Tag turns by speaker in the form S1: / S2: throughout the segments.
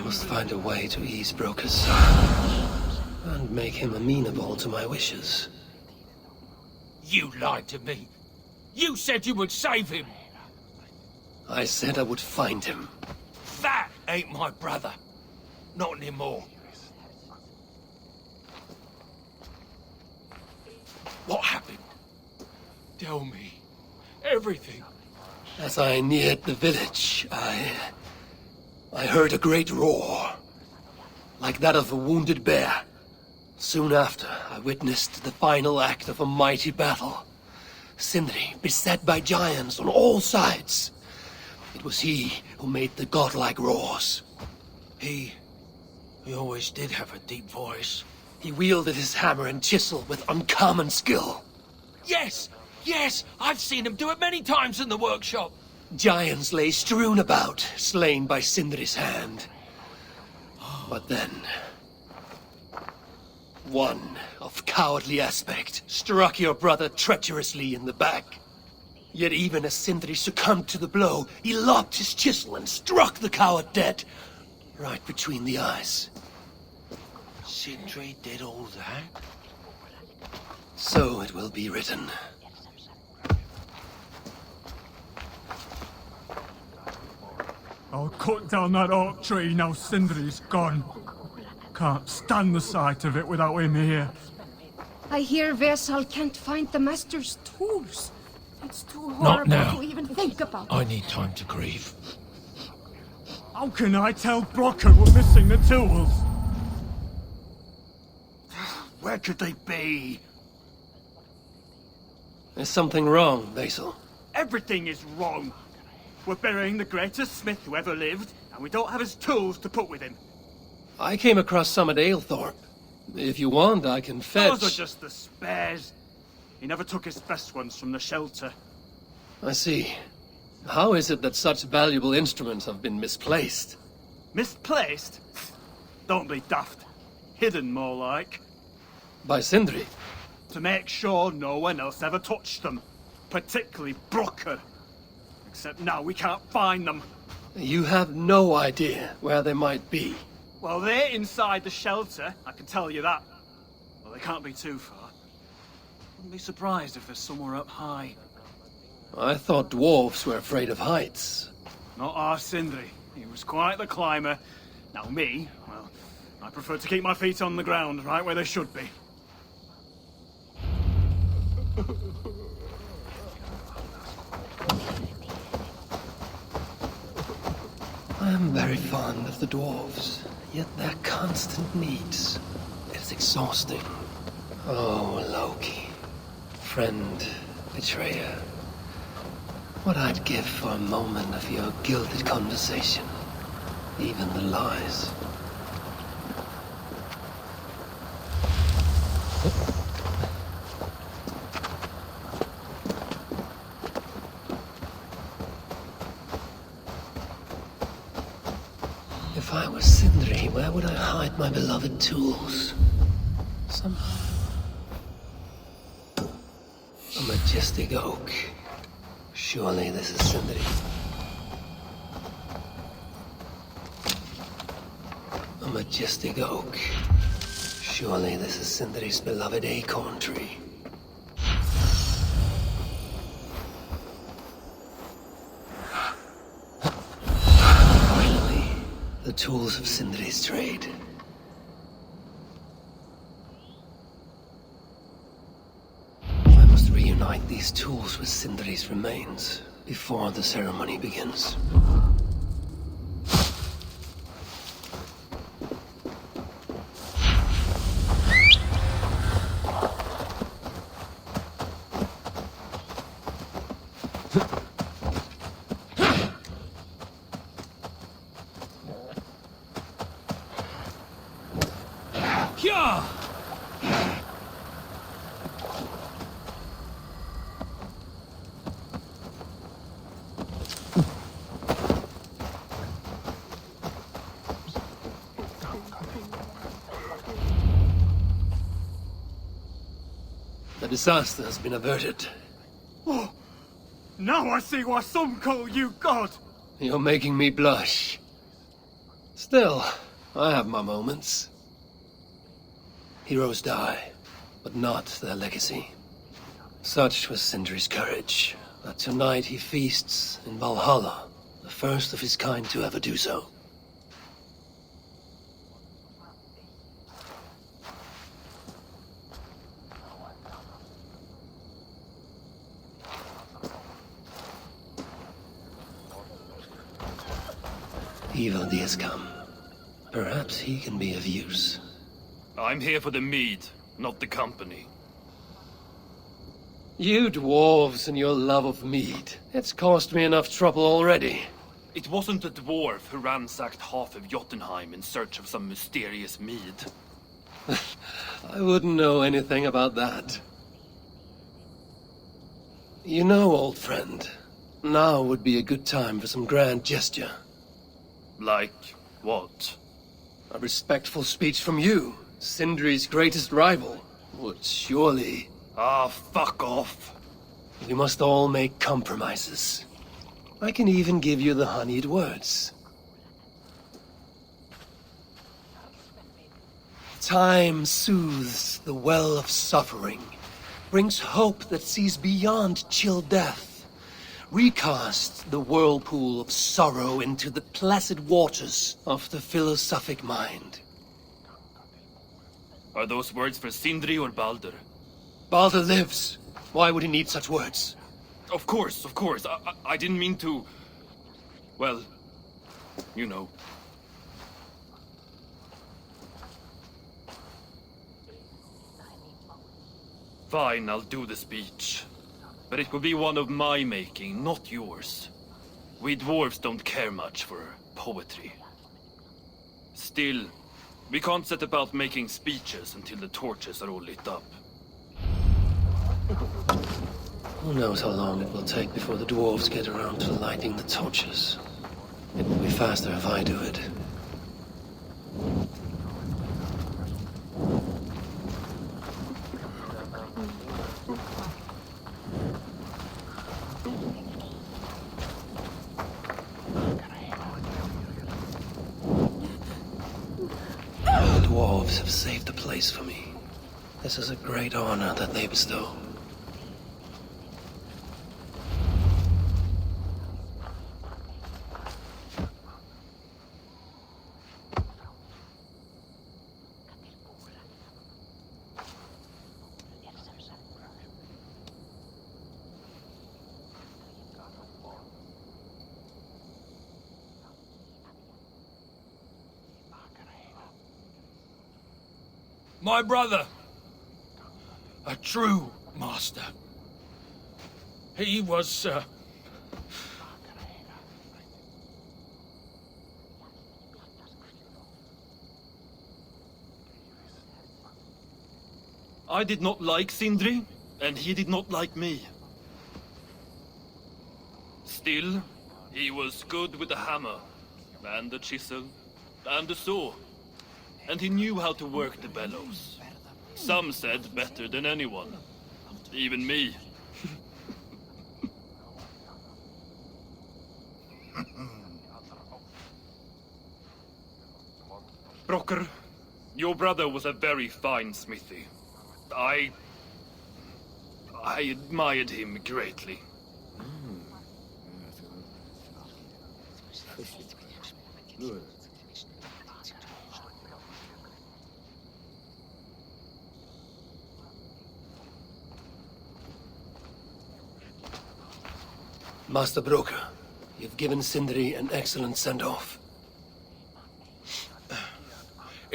S1: must find a way to ease Broker's sorrow, and make him amenable to my wishes.
S2: You lied to me. You said you would save him.
S1: I said I would find him.
S2: That ain't my brother. Not anymore. What happened? Tell me. Everything.
S1: As I neared the village, I heard a great roar, like that of a wounded bear. Soon after, I witnessed the final act of a mighty battle. Sindri beset by giants on all sides. It was he who made the godlike roars.
S2: He always did have a deep voice.
S1: He wielded his hammer and chisel with uncommon skill.
S2: Yes! Yes! I've seen him do it many times in the workshop.
S1: Giants lay strewn about, slain by Sindri's hand. But then, one of cowardly aspect struck your brother treacherously in the back. Yet even as Sindri succumbed to the blow, he lopped his chisel and struck the coward dead, right between the eyes.
S2: Sindri did all that?
S1: So it will be written.
S3: I'll cut down that oak tree now Sindri's gone. Can't stand the sight of it without him here.
S4: I hear Vesal can't find the Master's tools. It's too
S2: Not
S4: horrible
S2: now.
S4: to even think about.
S2: I need time to grieve.
S3: How can I tell Brocker we're missing the tools?
S2: Where could they be?
S1: There's something wrong, Basil.
S5: Everything is wrong. We're burying the greatest smith who ever lived, and we don't have his tools to put with him.
S1: I came across some at Aylthorpe. If you want, I can fetch...
S5: Those are just the spares. He never took his best ones from the shelter.
S1: I see. How is it that such valuable instruments have been misplaced?
S5: Misplaced? Don't be daft. Hidden, more like.
S1: By Sindri?
S5: To make sure no one else ever touched them. Particularly Brocker. Except now we can't find them.
S1: You have no idea where they might be.
S5: Well, they're inside the shelter, I can tell you that. Well, they can't be too far. Wouldn't be surprised if they're somewhere up high.
S1: I thought dwarves were afraid of heights.
S5: Not our Sindri. He was quite the climber. Now me, well, I prefer to keep my feet on the ground, right where they should be.
S1: I am very fond of the dwarves, yet their constant needs. It's exhausting. Oh, Loki. Friend, betrayer. What I'd give for a moment of your gilded conversation. Even the lies. If I were Sindri, where would I hide my beloved tools? A majestic oak. Surely this is Sindri. A majestic oak. Surely this is Sindri's beloved acorn tree. Finally, the tools of Sindri's trade. I must reunite these tools with Sindri's remains before the ceremony begins. The disaster has been averted.
S5: Oh, now I see why some call you God.
S1: You're making me blush. Still, I have my moments. Heroes die, but not their legacy. Such was Sindri's courage, that tonight he feasts in Valhalla, the first of his kind to ever do so. Ivaldi has come. Perhaps he can be of use.
S6: I'm here for the mead, not the company.
S1: You dwarves and your love of mead. It's caused me enough trouble already.
S6: It wasn't a dwarf who ransacked half of Jotunheim in search of some mysterious mead.
S1: I wouldn't know anything about that. You know, old friend, now would be a good time for some grand gesture.
S6: Like what?
S1: A respectful speech from you, Sindri's greatest rival, would surely...
S6: Ah, fuck off.
S1: We must all make compromises. I can even give you the honeyed words. Time soothes the well of suffering, brings hope that sees beyond chill death, recasts the whirlpool of sorrow into the placid waters of the philosophic mind.
S6: Are those words for Sindri or Baldur?
S1: Baldur lives. Why would he need such words?
S6: Of course. I didn't mean to... Well, you know. Fine, I'll do the speech. But it will be one of my making, not yours. We dwarves don't care much for poetry. Still, we can't set about making speeches until the torches are all lit up.
S1: Who knows how long it will take before the dwarves get around to lighting the torches. It will be faster if I do it. The dwarves have saved the place for me. This is a great honor that they bestow.
S2: My brother. A true master. He was,
S6: I did not like Sindri, and he did not like me. Still, he was good with the hammer, and the chisel, and the saw. And he knew how to work the bellows. Some said better than anyone. Even me. Brocker, your brother was a very fine smithy. I admired him greatly.
S1: Master Broker, you've given Sindri an excellent send-off.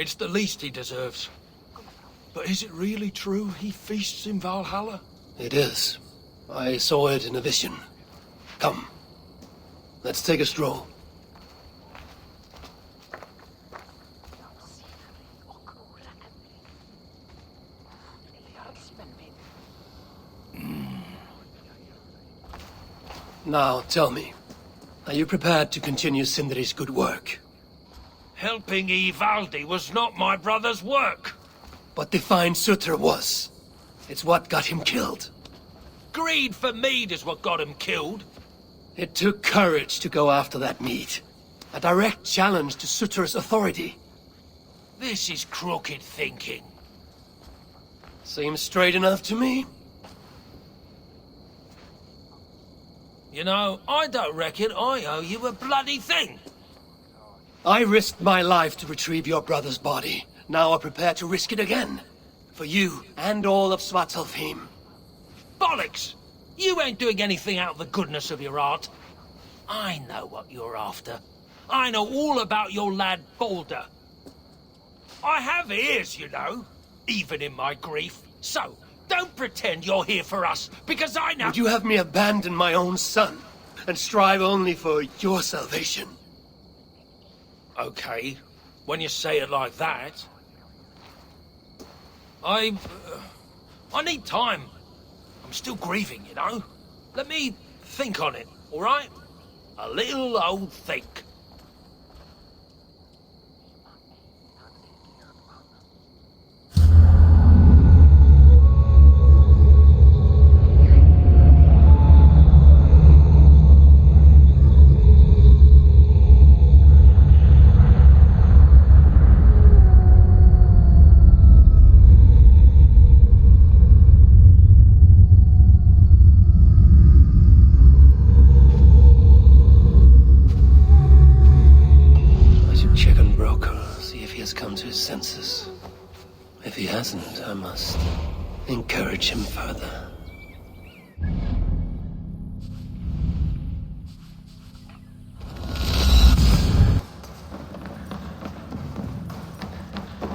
S2: it's the least he deserves. But is it really true he feasts in Valhalla?
S1: It is. I saw it in a vision. Come. Let's take a stroll. Now, tell me, are you prepared to continue Sindri's good work?
S2: Helping Ivaldi was not my brother's work.
S1: But defying Sutra was. It's what got him killed.
S2: Greed for mead is what got him killed.
S1: It took courage to go after that meat. A direct challenge to Sutter's authority.
S7: This is crooked thinking.
S1: Seems straight enough to me.
S7: You know, I don't reckon I owe you a bloody thing.
S1: I risked my life to retrieve your brother's body. Now I prepare to risk it again. For you and all of Svartalfheim.
S7: Bollocks! You ain't doing anything out of the goodness of your heart. I know what you're after. I know all about your lad Balder. I have ears, you know, even in my grief. So, don't pretend you're here for us, because I know—
S1: Would you have me abandon my own son, and strive only for your salvation?
S7: Okay, when you say it like that. I need time. I'm still grieving, you know? Let me think on it, all right? A little old think.
S1: Come to his senses. If he hasn't, I must encourage him further.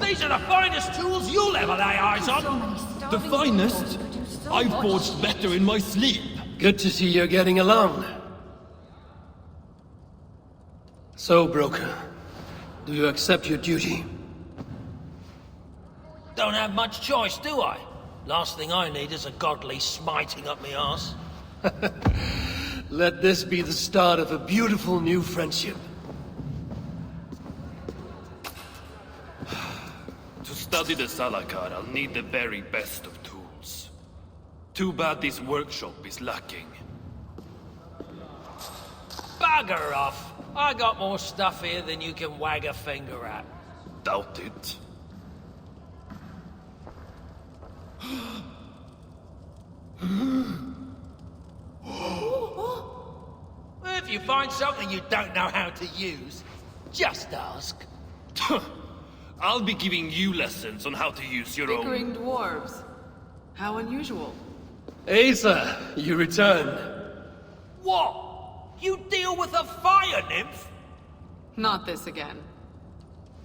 S7: These are the finest tools you'll ever lay eyes on!
S6: The finest? I forged better in my sleep.
S1: Good to see you're getting along. So, Broker, do you accept your duty?
S7: Don't have much choice, do I? Last thing I need is a godly smiting up my arse.
S1: Let this be the start of a beautiful new friendship.
S6: To study the Salakar, I'll need the very best of tools. Too bad this workshop is lacking.
S7: Bugger off! I got more stuff here than you can wag a finger at.
S6: Doubt it.
S7: If you find something you don't know how to use, just ask.
S6: I'll be giving you lessons on how to use your
S8: Bickering
S6: own.
S8: dwarves. How unusual.
S1: Asa, you return.
S7: What? You deal with a fire nymph?
S8: Not this again.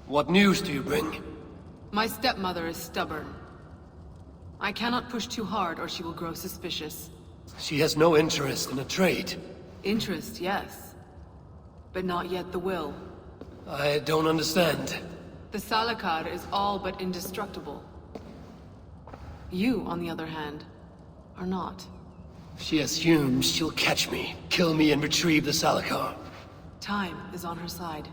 S1: What news do you bring?
S8: My stepmother is stubborn. I cannot push too hard or she will grow suspicious.
S1: She has no interest in a trade.
S8: Interest, yes. But not yet the will.
S1: I don't understand.
S8: The Salakar is all but indestructible. You, on the other hand, are not.
S1: She assumes she'll catch me, kill me, and retrieve the Salakar.
S8: Time is on her side.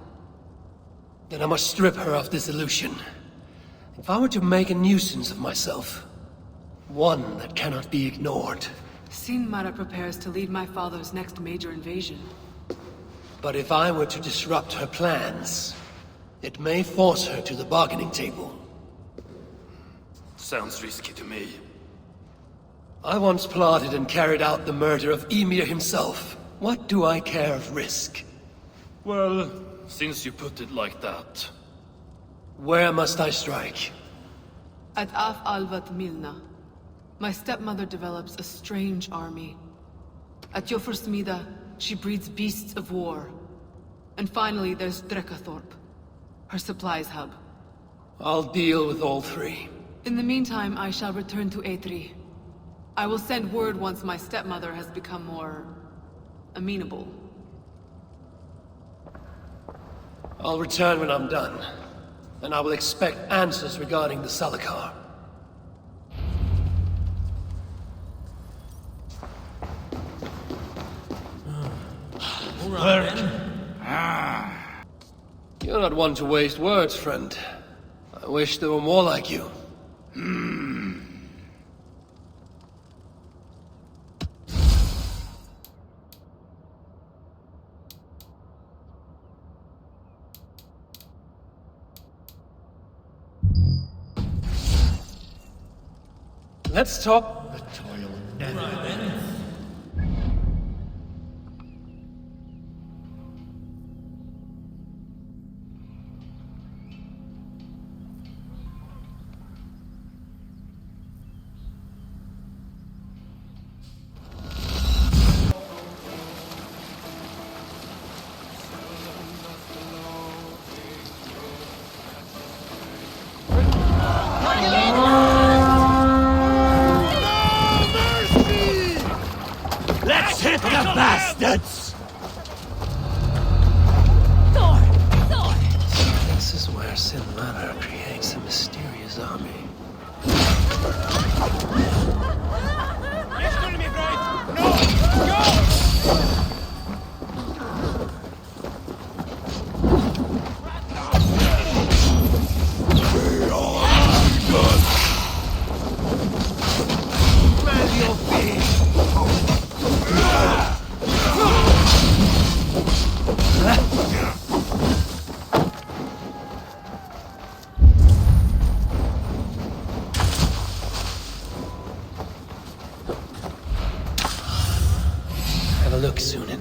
S1: Then I must strip her of this illusion. If I were to make a nuisance of myself, one that cannot be ignored.
S8: Sinmara prepares to lead my father's next major invasion.
S1: But if I were to disrupt her plans, it may force her to the bargaining table.
S6: Sounds risky to me.
S1: I once plotted and carried out the murder of Ymir himself. What do I care of risk?
S6: Well, since you put it like that.
S1: Where must I strike?
S8: At Af Alvat Milna, my stepmother develops a strange army. At Jofursmida, she breeds beasts of war. And finally, there's Drekathorp, her supplies hub.
S1: I'll deal with all three.
S8: In the meantime, I shall return to Eitri. I will send word once my stepmother has become more amenable.
S1: I'll return when I'm done. And I will expect answers regarding the Salakar. You're not one to waste words, friend. I wish there were more like you. Let's talk.
S2: The toil never ends.
S1: Let's hit the bastards! This is where Sin Manor creates a mysterious army. Have a look, Sunan.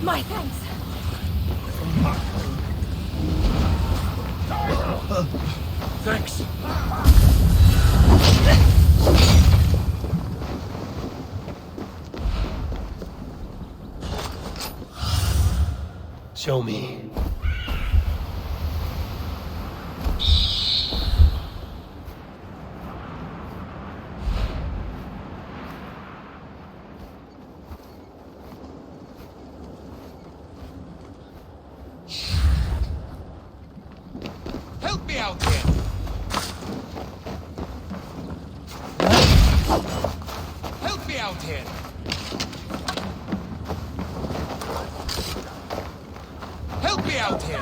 S4: My thanks.
S2: Thanks.
S1: Show me.
S9: Help me out here! Help me out here! Help me out here!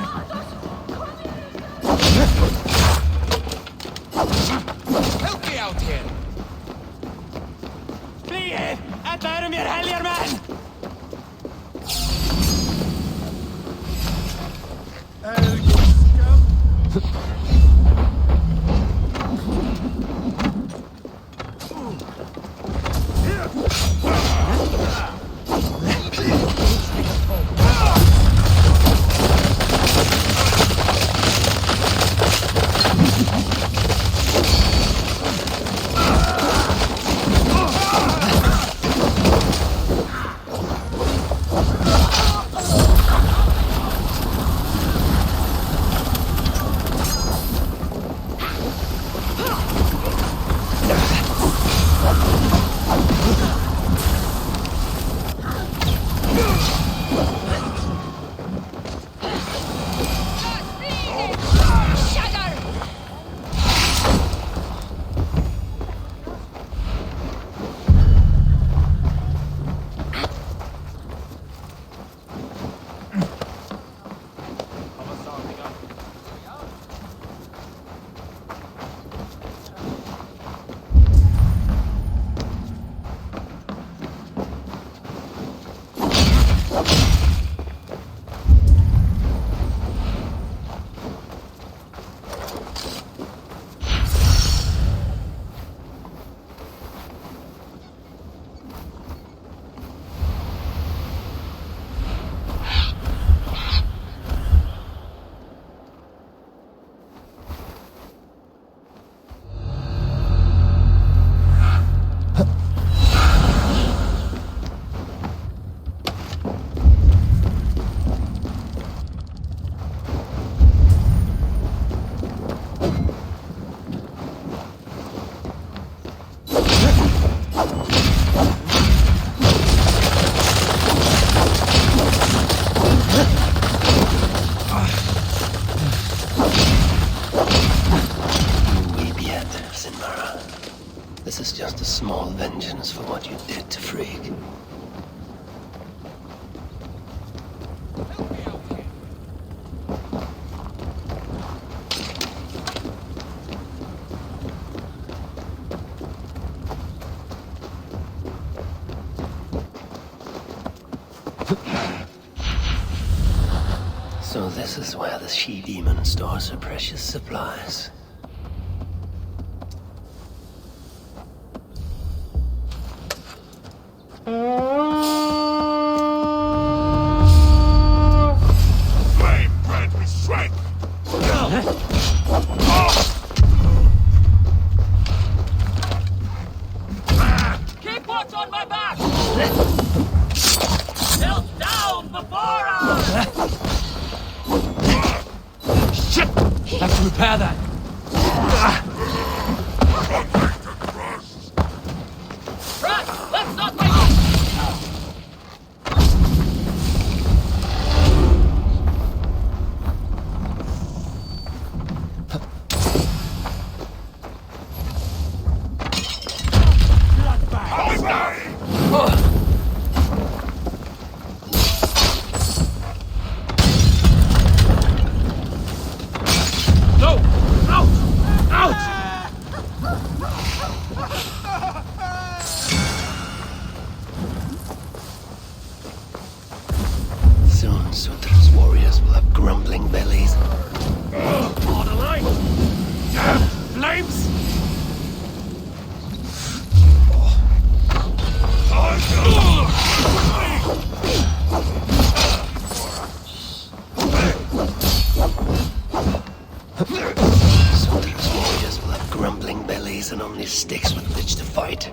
S9: Help me out here!
S5: Flyet! Äta er mer helgermän!
S1: This is just a small vengeance for what you did to Frigg. So this is where the she-demon stores her precious supplies.
S9: Flame grant me strength!
S7: Keep watch on my back! Melt down before us!
S1: Shit! Have to repair that.
S7: Run! Let's not wait!
S1: No! Out! Out! Soon, Sutra's warriors will have grumbling bellies. Borderline! Damn! Flames! Sutra's warriors will have grumbling bellies and only sticks with which to fight.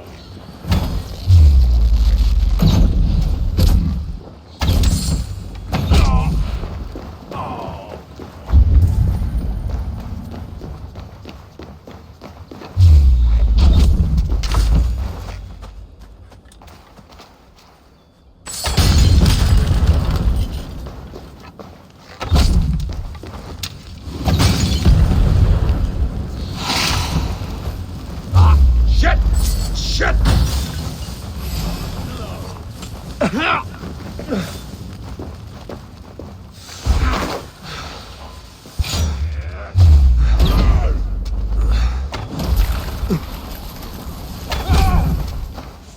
S9: Shit! Shit!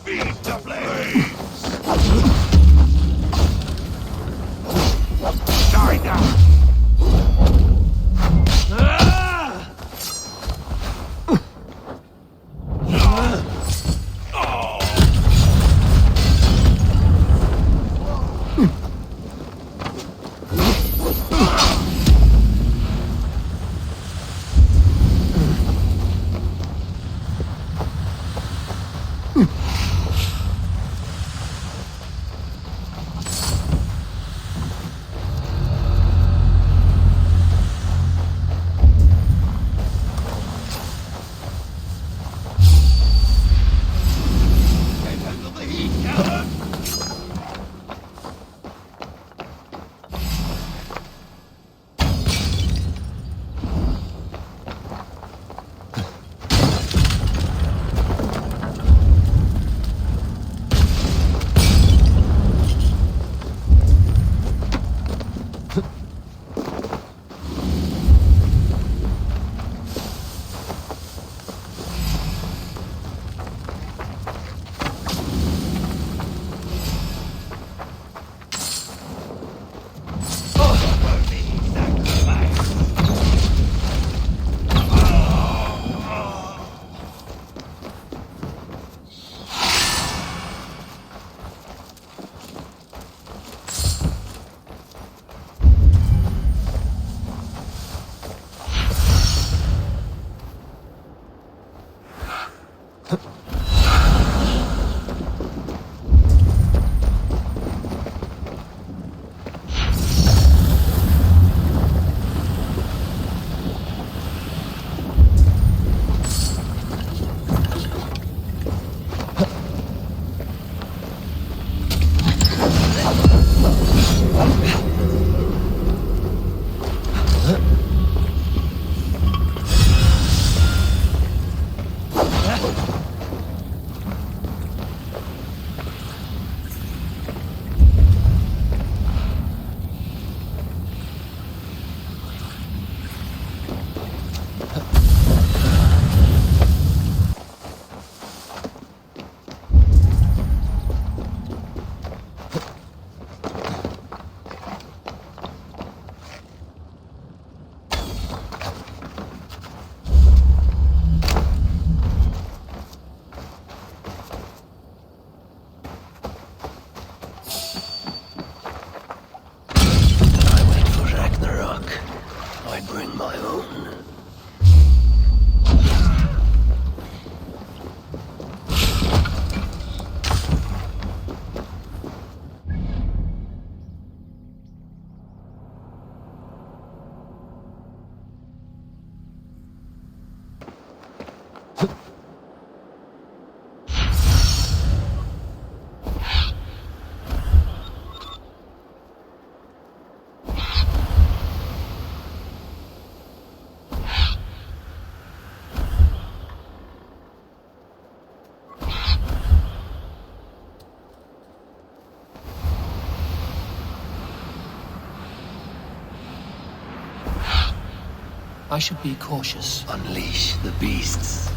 S9: Feed the flames! Die now!
S1: I should be cautious. Unleash the beasts.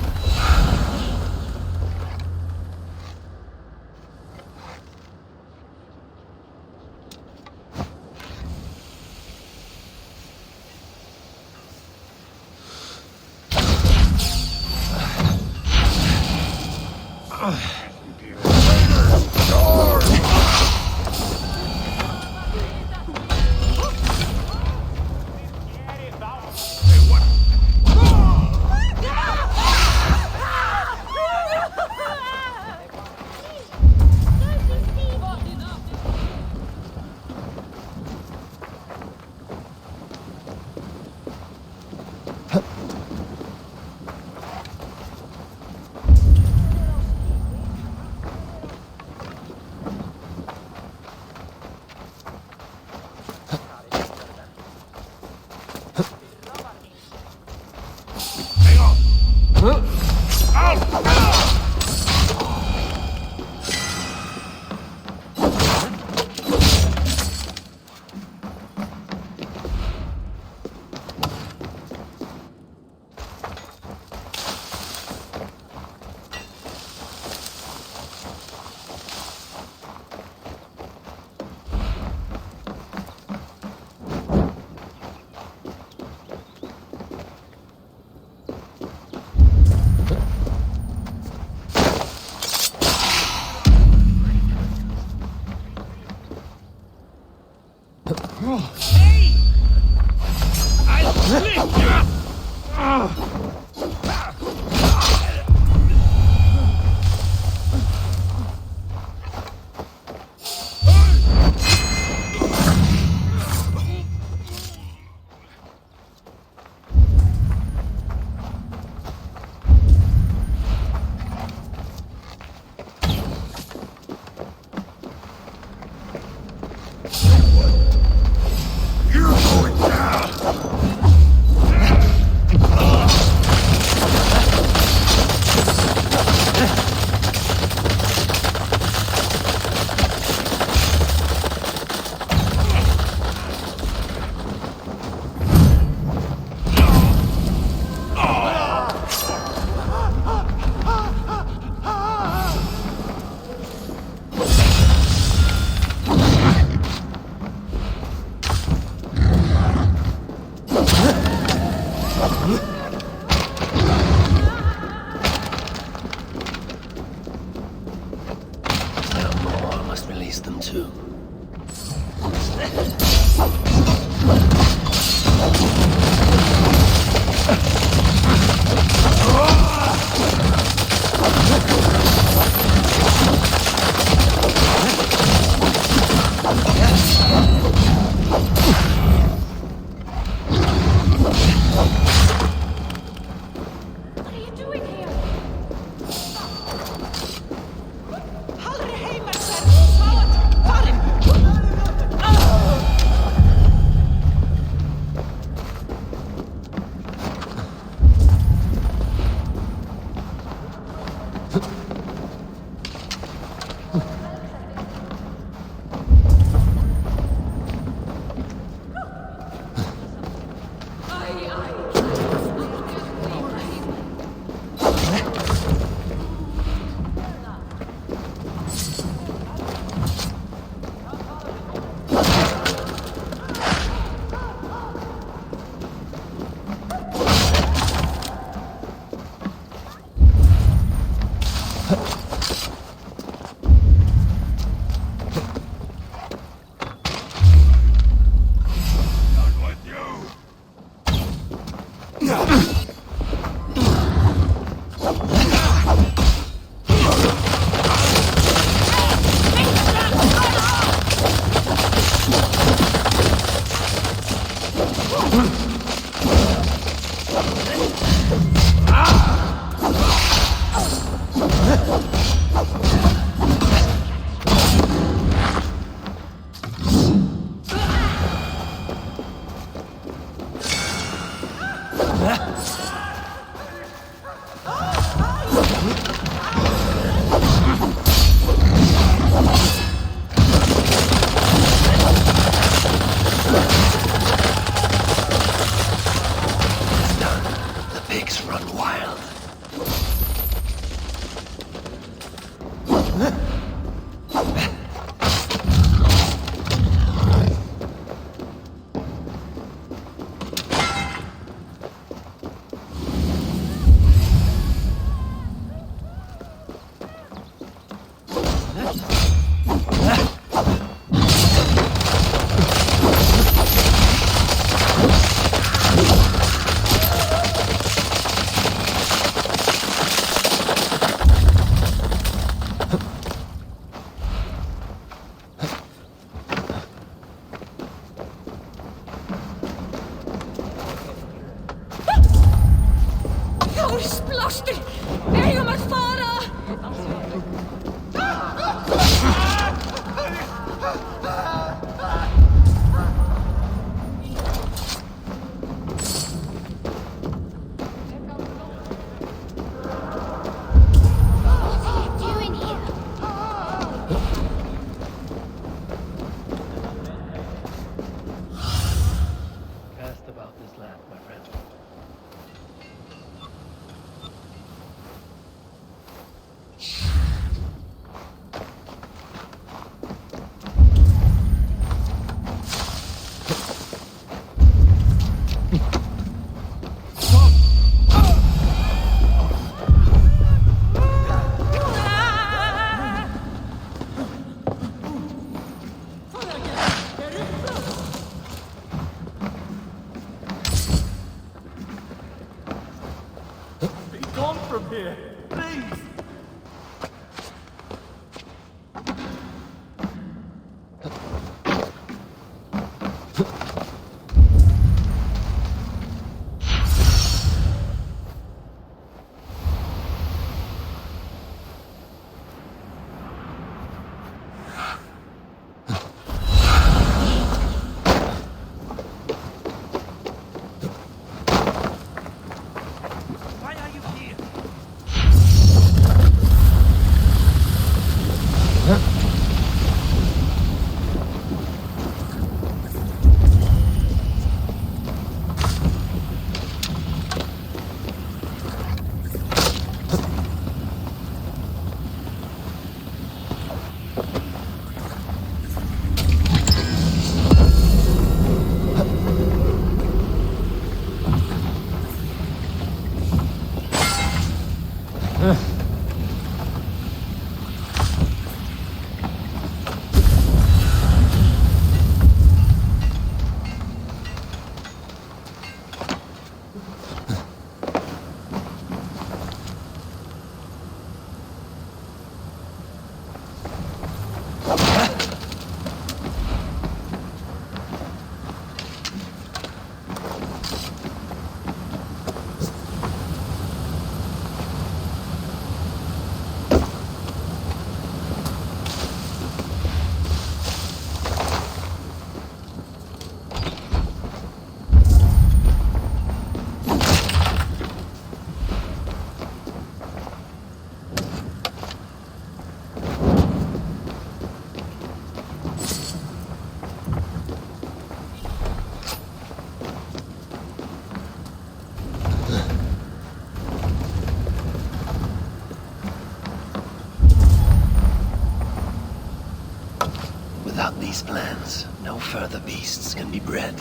S1: these plans, no further beasts can be bred.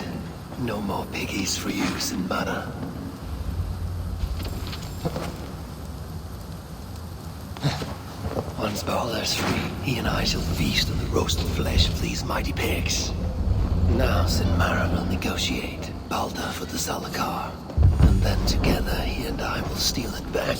S1: No more piggies for use in butter. Once Balder's free, he and I shall feast on the roasted flesh of these mighty pigs. Now Sinmara will negotiate Balder for the Zalakar, and then together he and I will steal it back.